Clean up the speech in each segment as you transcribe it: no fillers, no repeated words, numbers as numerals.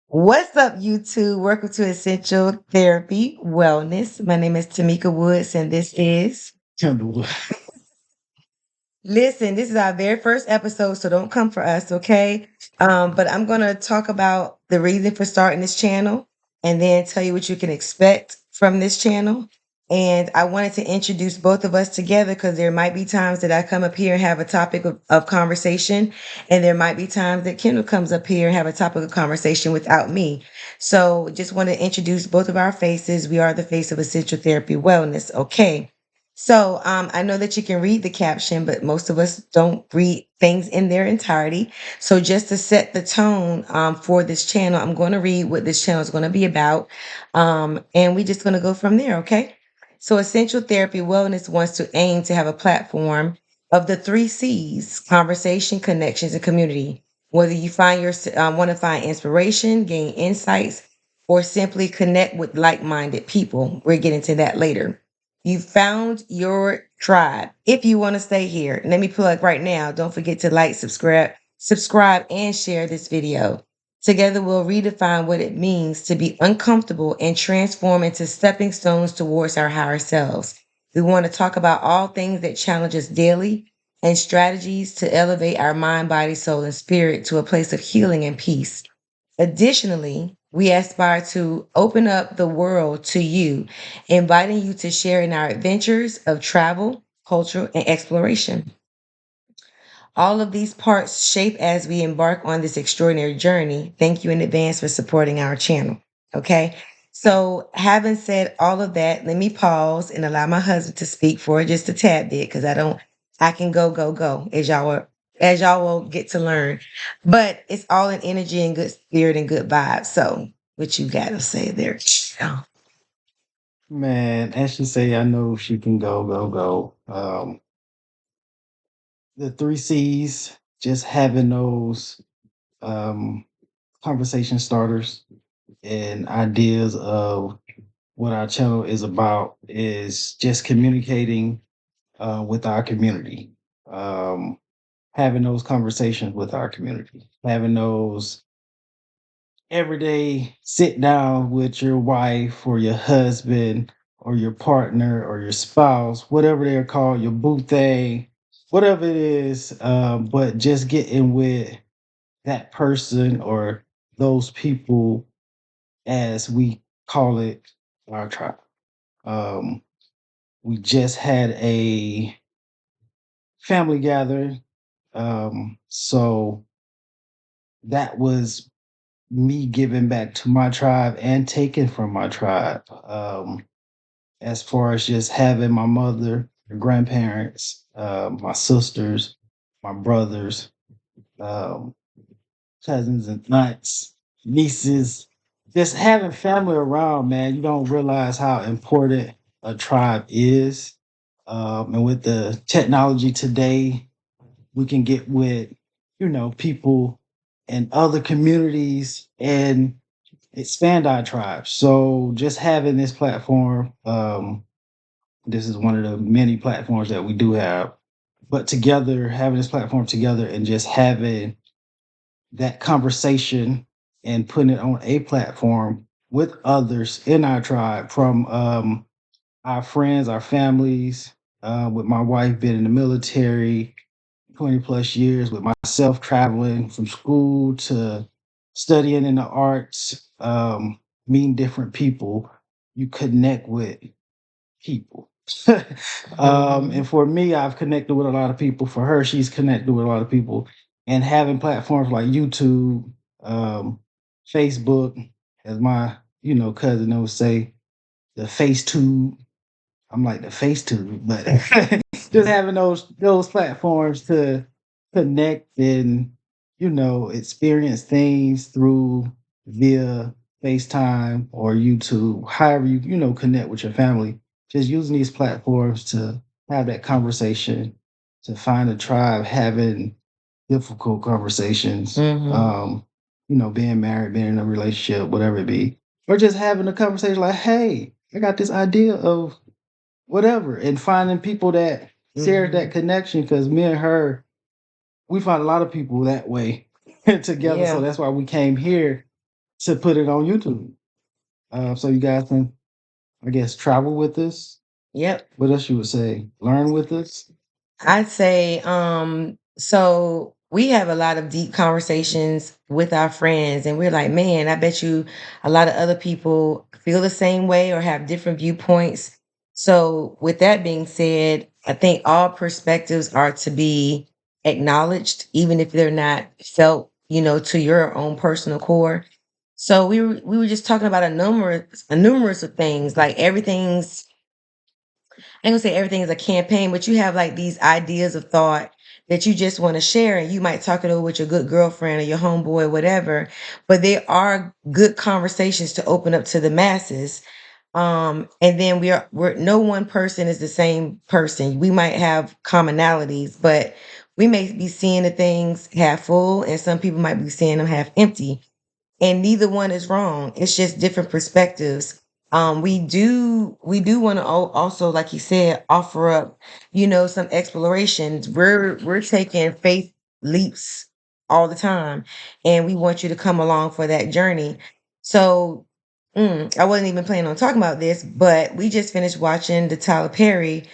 What's up, YouTube? Welcome to Essential Therapy Wellness. My name is Tameka Woods, and this is Kendall. Listen, this is our very first episode, so don't come for us, okay? But I'm gonna talk about the reason for starting this channel and then tell you what you can expect from this channel. And I wanted to introduce both of us together because there might be times that I come up here and have a topic of conversation, and there might be times that Kendall comes up here and have a topic of conversation without me. So just want to introduce both of our faces. We are the face of Essential Therapy Wellness, okay? So I know that you can read the caption, but most of us don't read things in their entirety. So just to set the tone for this channel, I'm going to read what this channel is going to be about, and we're just going to go from there. Okay. So Essential Therapy Wellness wants to aim to have a platform of the three C's: conversation, connections, and community. Whether you find your want to find inspiration, gain insights, or simply connect with like-minded people, we're getting to that later. You found your tribe. If you want to stay here, let me plug right now. Don't forget to like, subscribe, and share this video. Together, we'll redefine what it means to be uncomfortable and transform into stepping stones towards our higher selves. We want to talk about all things that challenge us daily and strategies to elevate our mind, body, soul, and spirit to a place of healing and peace. Additionally, we aspire to open up the world to you, inviting you to share in our adventures of travel, culture, and exploration. All of these parts shape as we embark on this extraordinary journey. Thank you in advance for supporting our channel. Okay. So, having said all of that, let me pause and allow my husband to speak for just a tad bit because I can go, as y'all will get to learn. But it's all in energy and good spirit and good vibes. So, what you got to say there? Man, as she say, I know she can go. The three C's, just having those um, conversation starters and ideas of what our channel is about is just communicating with our community, um, having those conversations with our community, having those every day sit down with your wife or your husband or your partner or your spouse, whatever they're called, your boo thing, whatever it is, but just getting with that person or those people as we call it our tribe. Um, we just had a family gathering. So that was me giving back to my tribe and taking from my tribe. As far as just having my mother, my grandparents, my sisters, my brothers, um, cousins and aunts, nieces, just having family around, man, you don't realize how important a tribe is. And with the technology today, we can get with, people in other communities and expand our tribe. So just having this platform, this is one of the many platforms that we do have. But together, having this platform together and just having that conversation and putting it on a platform with others in our tribe from our friends, our families, with my wife being in the military, 20 plus years, with myself traveling from school to studying in the arts, meeting different people, you connect with people. And for me, I've connected with a lot of people. For her, she's connected with a lot of people. And having platforms like YouTube, um, Facebook, as my cousin would say, the face tube. I'm like the face tube, but just having those platforms to connect and experience things through via FaceTime or YouTube, however you connect with your family. Just using these platforms to have that conversation, to find a tribe having difficult conversations. Being married, being in a relationship, whatever it be, or just having a conversation like, "Hey, I got this idea of whatever," and finding people that share that connection. Because me and her, we find a lot of people that way together. So Yeah. that's why we came here to put it on YouTube. So you guys can, I guess, travel with us. Yep. What else you would say? Learn with us. I'd say, so we have a lot of deep conversations with our friends, and we're like, man, I bet you a lot of other people feel the same way or have different viewpoints. So, with that being said, I think all perspectives are to be acknowledged, even if they're not felt, to your own personal core. So we were just talking about a numerous of things, like everything's I ain't gonna say everything is a campaign, but you have like these ideas of thought that you just want to share, and you might talk it over with your good girlfriend or your homeboy, or whatever. But there are good conversations to open up to the masses. And then we're no one person is the same person. We might have commonalities, but we may be seeing the things half full, and some people might be seeing them half empty, and neither one is wrong. It's just different perspectives. We do want to also, like you said, offer up, some explorations. We're taking faith leaps all the time, and we want you to come along for that journey. So, I wasn't even planning on talking about this, but we just finished watching the Tyler Perry,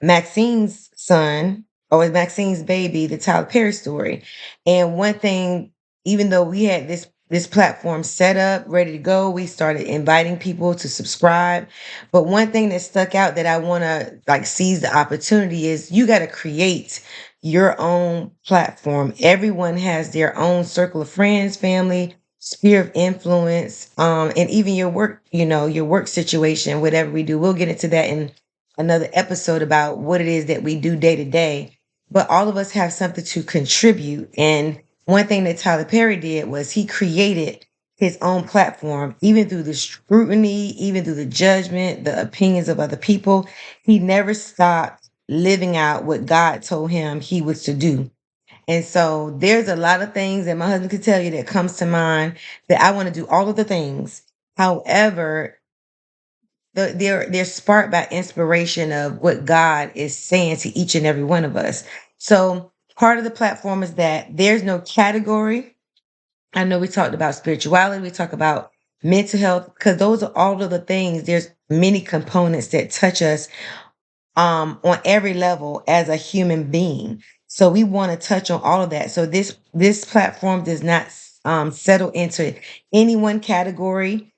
Maxine's son, or Maxine's baby, the Tyler Perry story. And one thing, even though we had this platform set up ready to go, we started inviting people to subscribe. But one thing that stuck out that I want to like seize the opportunity is you got to create your own platform. Everyone has their own circle of friends, family, sphere of influence, and even your work, your work situation, whatever we do. We'll get into that in another episode about what it is that we do day to day. But all of us have something to contribute. And one thing that Tyler Perry did was he created his own platform, even through the scrutiny, even through the judgment, the opinions of other people. He never stopped living out what God told him he was to do. And so there's a lot of things that my husband could tell you that comes to mind that I want to do all of the things. However, they're sparked by inspiration of what God is saying to each and every one of us. So part of the platform is that there's no category. I know we talked about spirituality, we talk about mental health, because those are all of the things. There's many components that touch us on every level as a human being. So we want to touch on all of that. So this platform does not settle into any one category.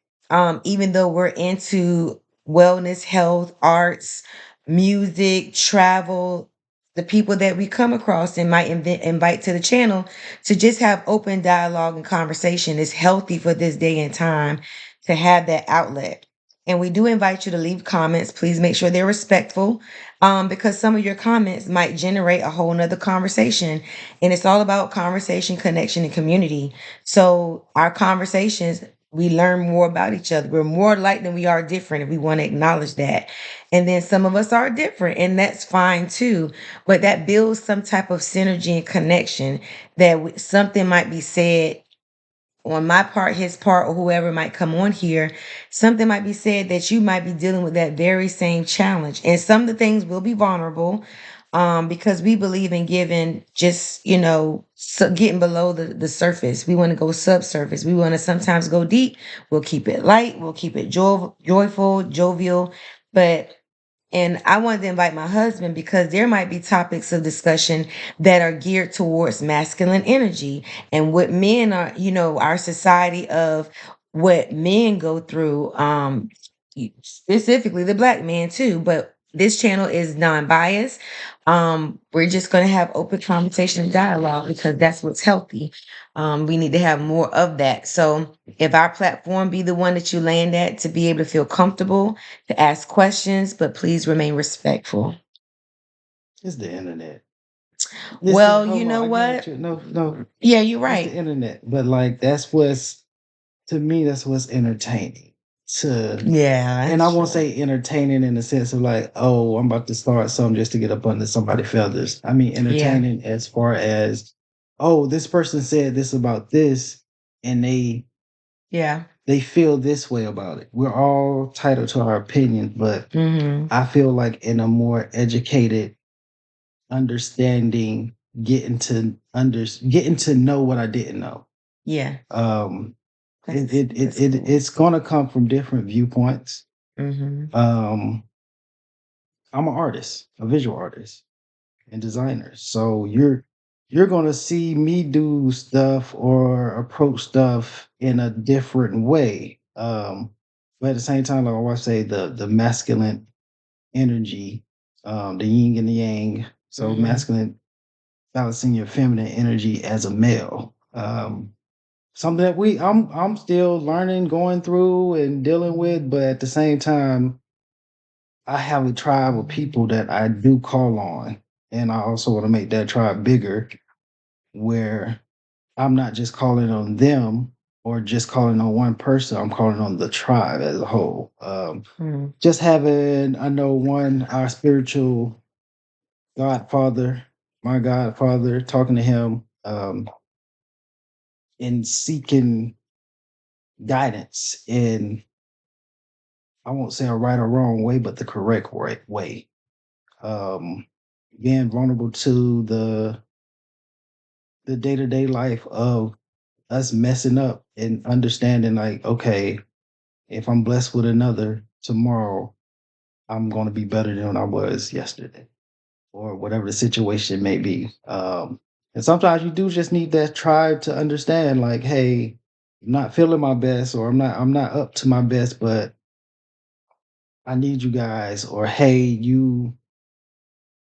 Even though we're into wellness, health, arts, music, travel, the people that we come across and might invite to the channel to just have open dialogue and conversation is healthy for this day and time to have that outlet. And we do invite you to leave comments. Please make sure they're respectful, because some of your comments might generate a whole nother conversation. And it's all about conversation, connection, and community. So our conversations, we learn more about each other. We're more alike than we are different, and we want to acknowledge that. And then some of us are different, and that's fine too. But that builds some type of synergy and connection that something might be said on my part, his part, or whoever might come on here, something might be said that you might be dealing with that very same challenge. And some of the things will be vulnerable, because we believe in giving just, getting below the surface. We want to go subsurface. We want to sometimes go deep. We'll keep it light. We'll keep it joyful, jovial. But and I wanted to invite my husband because there might be topics of discussion that are geared towards masculine energy and what men are, our society of what men go through, specifically the black man too. But this channel is non-biased. We're just going to have open conversation and dialogue because that's what's healthy. We need to have more of that. So if our platform be the one that you land at to be able to feel comfortable, to ask questions, but please remain respectful. It's the internet. Listen, Well, you hold on. know I got what? you. No, no, Yeah, you're it's the right. internet. But like, that's what's to me. That's what's entertaining. To Yeah, And I that's won't true. say entertaining in the sense of like, oh, I'm about to start something just to get up under somebody's feathers. I mean, Yeah, entertaining as far as, oh, this person said this about this, and yeah. they feel this way about it. We're all titled to our opinion, but Hmm. I feel like in a more educated, understanding, getting to know what I didn't know. Yeah, Um, That's cool. it's gonna come from different viewpoints. Mhm. Um, I'm an artist, a visual artist and designer. So you're gonna see me do stuff or approach stuff in a different way. But at the same time, like I always say, the masculine energy, the yin and the yang. So Mhm. masculine balancing your feminine energy as a male. Something that I'm still learning, going through and dealing with, but at the same time, I have a tribe of people that I do call on. And I also want to make that tribe bigger where I'm not just calling on them or just calling on one person. I'm calling on the tribe as a whole. Mhm. Just having, I know one, our spiritual godfather, my godfather, talking to him and seeking guidance in, I won't say a right or wrong way, but the correct right way. Um, Being vulnerable to the day-to-day life of us messing up and understanding like, okay, if I'm blessed with another tomorrow, I'm gonna be better than I was yesterday, or whatever the situation may be. And sometimes you do just need that tribe to understand, like, hey, I'm not feeling my best, or I'm not up to my best, but I need you guys, or hey, you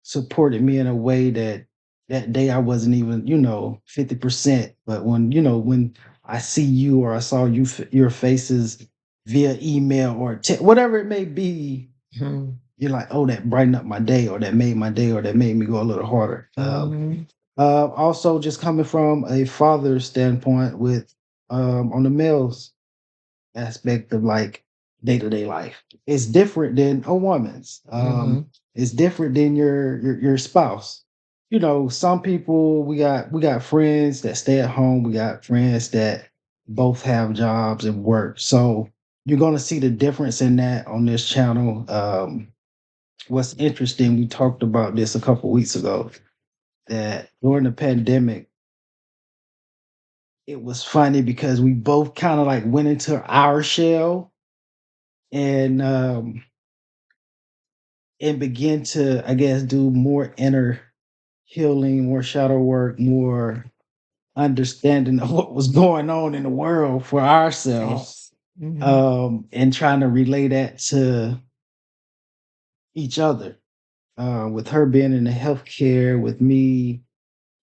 supported me in a way that that day I wasn't even, 50%. But when I see you or I saw your faces via email or whatever it may be, Mhm. you're like, oh, that brightened up my day, or that made my day, or that made me go a little harder. Mhm. Also, just coming from a father's standpoint with on the males aspect of like day-to-day life. It's different than a woman's. Mhm. It's different than your spouse. Some people we got friends that stay at home, we got friends that both have jobs and work. So you're gonna see the difference in that on this channel. What's interesting, we talked about this a couple weeks ago, that during the pandemic, it was funny because we both kind of like went into our shell and and begin to, I guess, do more inner healing, more shadow work, more understanding of what was going on in the world for ourselves, Facts. Mhm. and trying to relay that to each other. With her being in the healthcare, with me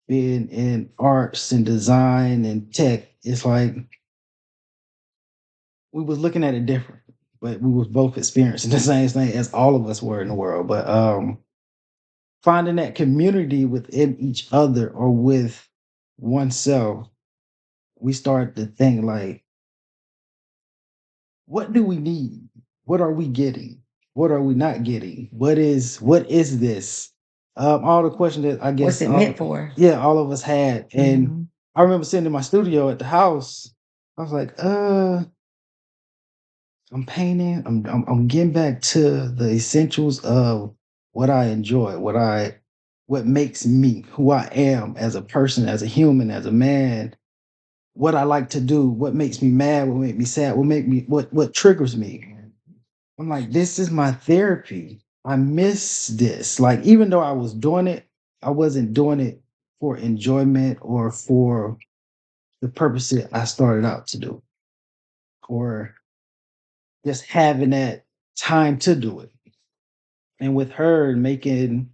being in arts and design and tech, it's like we was looking at it different, but we was both experiencing the same thing as all of us were in the world. But finding that community within each other or with oneself, we start to think like, what do we need? What are we getting? What are we not getting? What is this? All the questions that I What's guess it meant for? yeah, all of us had. And Mhm. I remember sitting in my studio at the house. I was like, I'm painting. I'm getting back to the essentials of what I enjoy, what makes me who I am as a person, as a human, as a man, what I like to do, what makes me mad, what makes me sad, what triggers me. I'm like, this is my therapy. I miss this. Like, even though I was doing it, I wasn't doing it for enjoyment or for the purpose that I started out to do, or just having that time to do it. And with her making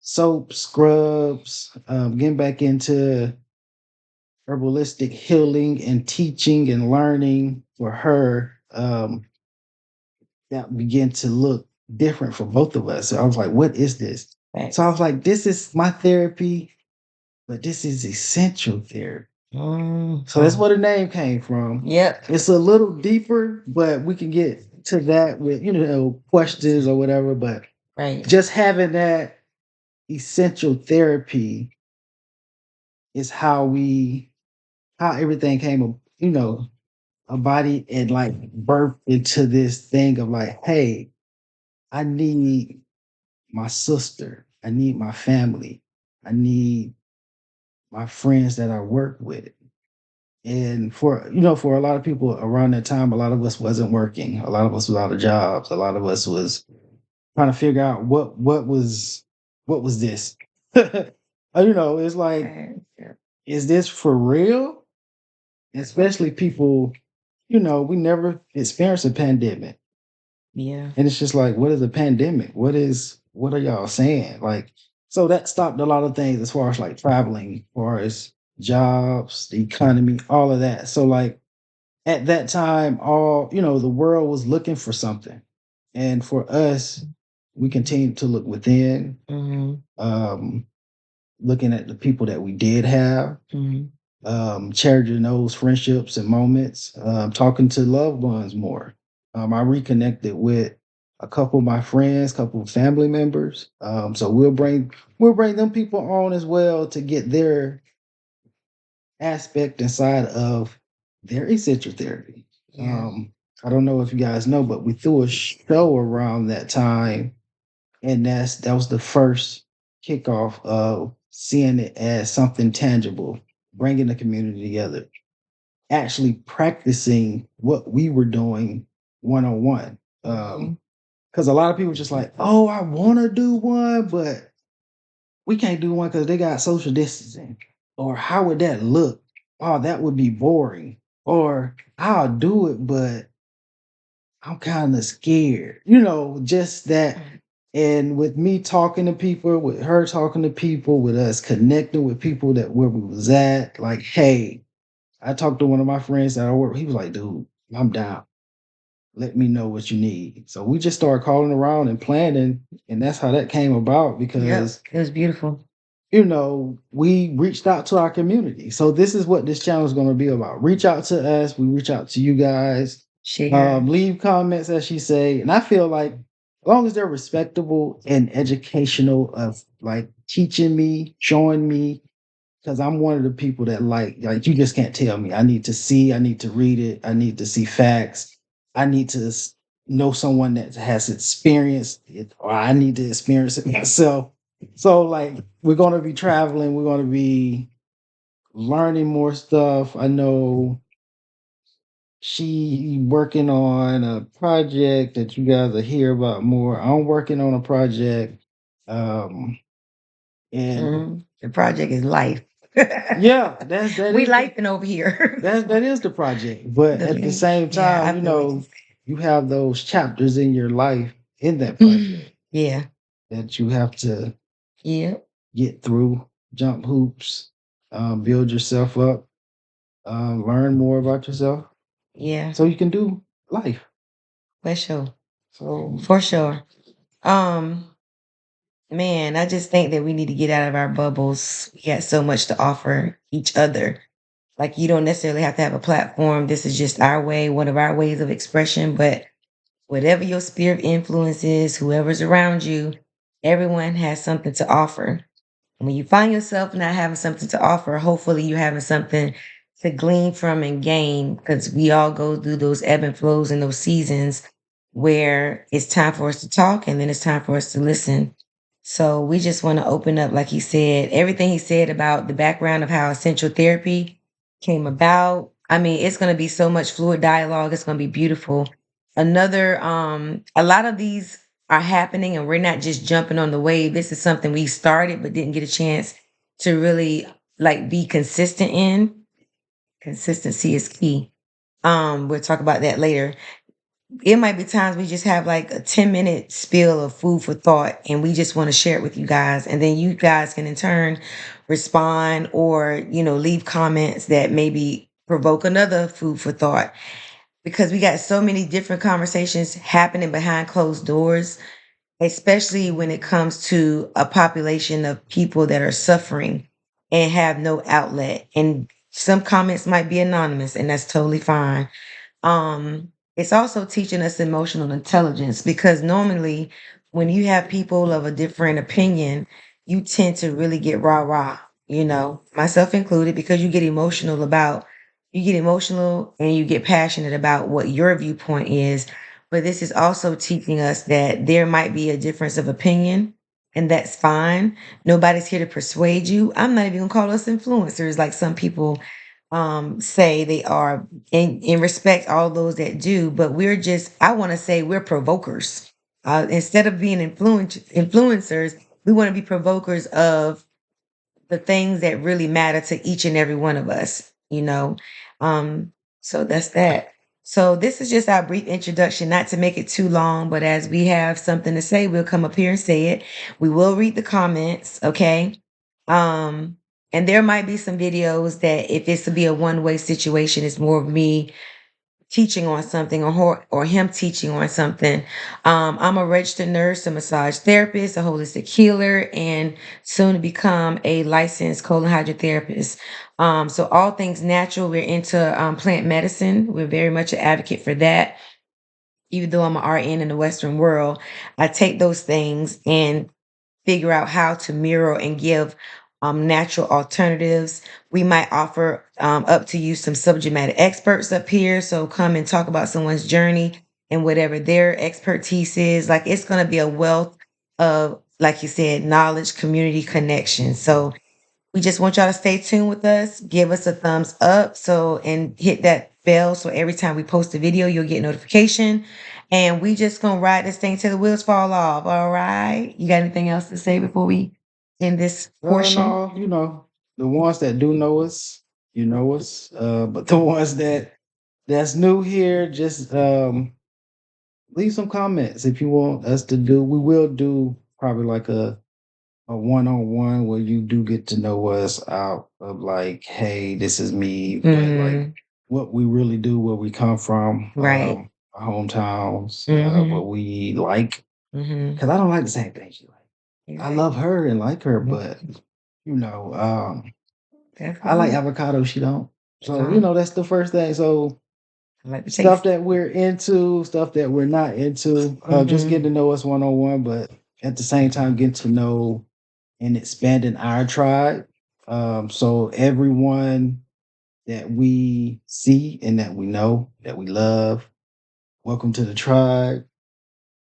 soap, scrubs, getting back into herbalistic healing and teaching and learning for her, that began to look different for both of us. So I was like, what is this? So I Facts. was like, this is my therapy, but this is essential therapy. So that's Mhm. where the name came from. Yep. It's a little deeper, but we can get to that with, questions or whatever. But Right. just having that essential therapy is how everything came, a body and like birth into this thing of like, hey, I need my sister, I need my family, I need my friends that I work with, And for for a lot of people around that time, a lot of us wasn't working. A lot of us was out of jobs. A lot of us was trying to figure out what was this. It's like, Right. Yeah. is this for real? Especially people, we never experienced a pandemic. Yeah. And it's just like, what is a pandemic? What are y'all saying? Like, so that stopped a lot of things as far as like traveling, as far as jobs, the economy, all of that. So like at that time, the world was looking for something. And for us, we continued to look within, Mhm. um, looking at the people that we did have, Mhm. cherishing those friendships and moments, talking to loved ones more. I reconnected with a couple of my friends, couple of family members. So we'll bring them people on as well to get their aspect inside of their essential therapy. Yeah. Um, I don't know if you guys know, but we threw a show around that time, and that was the first kickoff of seeing it as something tangible, bringing the community together, actually practicing what we were doing one on one. Mhm. Because a lot of people just like, oh, I want to do one, but we can't do one because they got social distancing. Or how would that look? Oh, that would be boring. Or I'll do it, but I'm kind of scared. Just that. And with me talking to people, with her talking to people, with us connecting with people that where we was at, like, hey, I talked to one of my friends that I work. He was like, dude, I'm down. Let me know what you need. So we just started calling around and planning, and that's how that came about Yep. because It was beautiful. we reached out to our community. So this is what this channel is going to be about. Reach out to us. We reach out to you guys. Share. Leave comments, as she say. And I feel like as long as they're respectable and educational of like teaching me, showing me, because I'm one of the people that like you just can't tell me. I need to see, I need to read it, I need to see facts, I need to know someone that has experienced it, or I need to experience it myself. So like we're gonna be traveling, we're gonna be learning more stuff. I know she working on a project that you guys will hear about more. I'm working on a project. Um and The project is life. yeah, that We is the lifing over here. that is the project. But The at the link. same Yeah, time, I feel what you you have those chapters in your life in that said. project Yeah. that you have to Yeah. get through, jump hoops, build yourself up, learn more about yourself Yeah. so you can do life. For sure. So For sure. Um, Man, I just think that we need to get out of our bubbles. We got so much to offer each other. Like you don't necessarily have to have a platform. This is just our way, one of our ways of expression. But whatever your sphere of influence is, whoever's around you, everyone has something to offer. When you find yourself not having something to offer, hopefully you're having something to glean from and gain because we all go through those ebb and flows and those seasons where it's time for us to talk and then it's time for us to listen. So we just want to open up, like he said, everything he said about the background of how essential therapy came about. I mean, it's going to be so much fluid dialogue. It's going to be beautiful. A lot of these are happening and we're not just jumping on the wave. This is something we started but didn't get a chance to really like be consistent in. Consistency is key. We'll talk about that later. It might be times we just have like a 10-minute spill of food for thought and we just want to share it with you guys. And then you guys can in turn respond or, leave comments that maybe provoke another food for thought because we got so many different conversations happening behind closed doors, especially when it comes to a population of people that are suffering and have no outlet. And some comments might be anonymous, and that's totally fine. It's also teaching us emotional intelligence because normally when you have people of a different opinion, you tend to really get rah-rah, myself included, because you get emotional and you get passionate about what your viewpoint is. But this is also teaching us that there might be a difference of opinion, and that's fine. Nobody's here to persuade you. I'm not even gonna call us influencers like some people say they are, and respect all those that do, but we're just, I want to say we're provokers. Instead of being influencers, we want to be provokers of the things that really matter to each and every one of us, you know. Um, so that's that. So this is just our brief introduction, not to make it too long, but as we have something to say, we'll come up here and say it. We will read the comments, okay? Um, and there might be some videos that if it's to be a one-way situation, it's more of me teaching on something or him teaching on something. I'm a registered nurse, a massage therapist, a holistic healer, and soon to become a licensed colon hydrotherapist. So all things natural. We're into plant medicine. We're very much an advocate for that. Even though I'm an RN in the Western world, I take those things and figure out how to mirror and give natural alternatives. We might offer up to you some subject matter experts up here. So come and talk about someone's journey and whatever their expertise is. Like it's going to be a wealth of, like you said, knowledge, community connection. So we just want y'all to stay tuned with us. Give us a thumbs up. So, and hit that bell. So every time we post a video, you'll get notification. And we just gonna ride this thing till the wheels fall off. All right. You got anything else to say before we end this portion? No, the ones that do know us, you know us. But the ones that's new here, just leave some comments if you want us to do. We will do probably like a one-on-one where you do get to know us out of like, hey, this is me, but like Mm-hmm. what we really do, where we come from, Right. our hometowns, Mm-hmm. what we like. Mm-hmm. Because I don't like the same thing she like. I love Exactly. her and like her, but Mhm. you know, That's I what like we avocado. She don't. So um, that's the first thing. So I like to stuff taste. that we're into, stuff that we're not into, just Mm-hmm. getting to know us one on one, but at the same time getting to know and expanding our tribe. So everyone that we see and that we know, that we love, welcome to the tribe.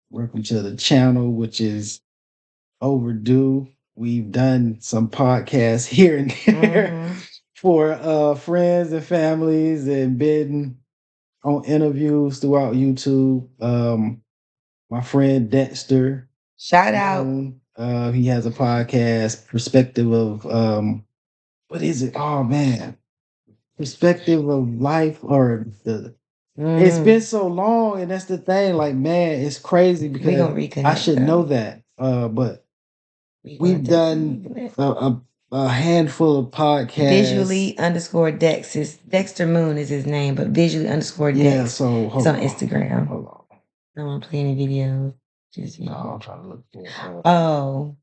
Welcome to the channel, which is overdue. We've done some podcasts here and there Mm-hmm. for friends and families and been on interviews throughout YouTube. My friend Dexter Shout out. Moon, he has a podcast, perspective of what is it? Oh man, perspective of life or the. It's been Mm-hmm. so long, and that's the thing. Like, man, it's crazy We because gonna I reconnect should know though. that. But We gonna we've definitely done reconnect. a handful of podcasts. Visually underscore Dex is Dexter Moon is his name, but visually underscore Yeah, Dex so is hold on on, Instagram. hold on. I don't want to play any videos. Just No, you. I'm trying to look for. Oh,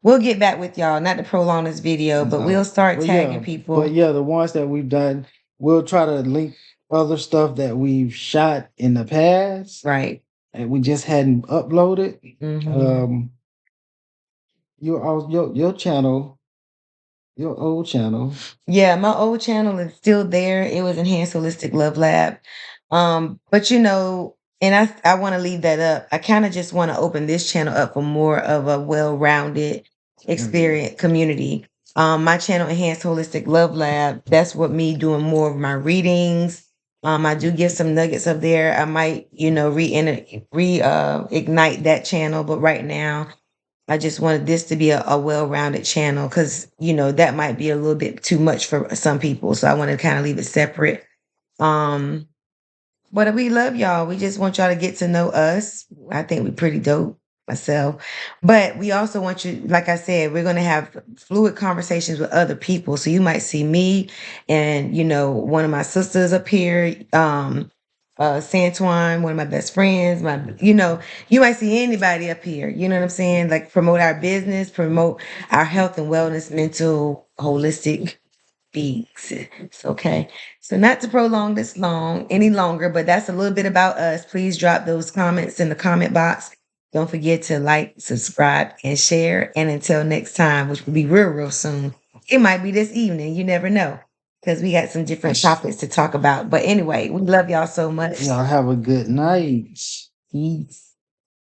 we'll get back with y'all. Not to prolong this video, but we'll So, start tagging but people. yeah, the ones that we've done, we'll try to link other stuff that we've shot in the past Right. and we just hadn't uploaded. Mm-hmm. Um, your channel, your old channel. Yeah, my old channel is still there. It was Enhanced Holistic Love Lab. But and I want to leave that up. I kind of just want to open this channel up for more of a well-rounded Community. experience community. My channel Enhanced Holistic Love Lab, that's what me doing more of my readings. I do give some nuggets up there. I might, ignite that channel, but right now I just wanted this to be a well-rounded channel because, that might be a little bit too much for some people. So I want to kind of leave it separate. Um, but we love y'all. We just want y'all to get to know us. I think we're pretty dope myself. But we also want you, like I said, we're going to have fluid conversations with other people. So you might see me and, one of my sisters up here, Santuan, one of my best friends, you might see anybody up here. You know what I'm saying? Like promote our business, promote our health and wellness, mental, holistic beings. It's okay. So not to prolong this any longer, but that's a little bit about us. Please drop those comments in the comment box. Don't forget to like, subscribe, and share. And until next time, which will be real, real soon. It might be this evening. You never know. Because we got some different topics to talk about. But anyway, we love y'all so much. Y'all have a good night. Peace.